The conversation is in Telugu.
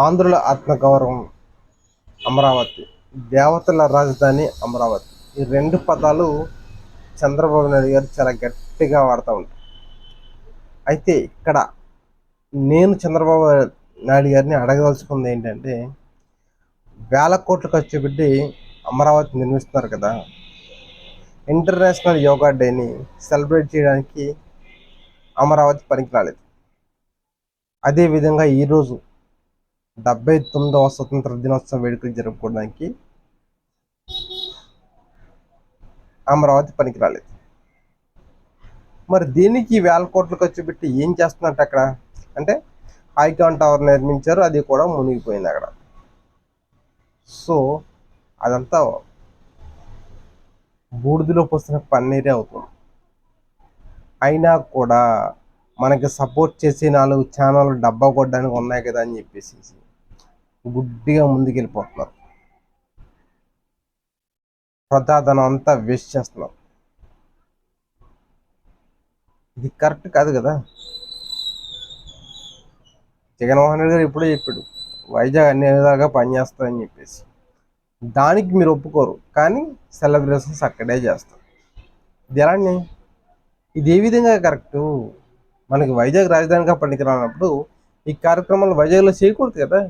ఆంధ్రుల ఆత్మగౌరవం అమరావతి, దేవతల రాజధాని అమరావతి. ఈ రెండు పదాలు చంద్రబాబు నాయుడు గారు చాలా గట్టిగా వాడుతూ ఉంటారు. అయితే ఇక్కడ నేను చంద్రబాబు నాయుడు గారిని అడగదలుచుకుంది ఏంటంటే, వేల కోట్లు ఖర్చు పెట్టి అమరావతి నిర్మిస్తున్నారు కదా, ఇంటర్నేషనల్ యోగా డేని సెలబ్రేట్ చేయడానికి అమరావతి పనికి రాలేదు. అదేవిధంగా ఈరోజు 79వ స్వతంత్ర దినోత్సవం వేడుకలు జరుపుకోవడానికి అమరావతి పనికి రాలేదు. మరి దీనికి వేల కోట్లు ఖర్చు పెట్టి ఏం చేస్తున్నట్టు అక్కడ అంటే, ఐకాన్ టవర్ నిర్మించారు, అది కూడా మునిగిపోయింది అక్కడ. సో అదంతా బూడిదలో పోసిన పన్నీరే అవుతుంది. అయినా కూడా మనకి సపోర్ట్ చేసి 4 ఛానల్ డబ్బా కొట్టడానికి ఉన్నాయి కదా అని చెప్పేసి గుడ్డిగా ముందుకెళ్ళిపోతున్నారు. ప్రజాధనం అంతా వేస్ట్ చేస్తున్నారు. ఇది కరెక్ట్ కాదు కదా. జగన్మోహన్ రెడ్డి గారు ఎప్పుడూ చెప్పాడు, వైజాగ్ అన్ని విధాలుగా పనిచేస్తారని చెప్పేసి. దానికి మీరు ఒప్పుకోరు, కానీ సెలబ్రేషన్స్ అక్కడే చేస్తారు. ఇది ఎలా అండి? ఇది ఏ విధంగా కరెక్టు? మనకి వైజాగ్ రాజధానిగా పనికి రానప్పుడు ఈ కార్యక్రమాలు వైజాగ్లో చేయకూడదు కదా.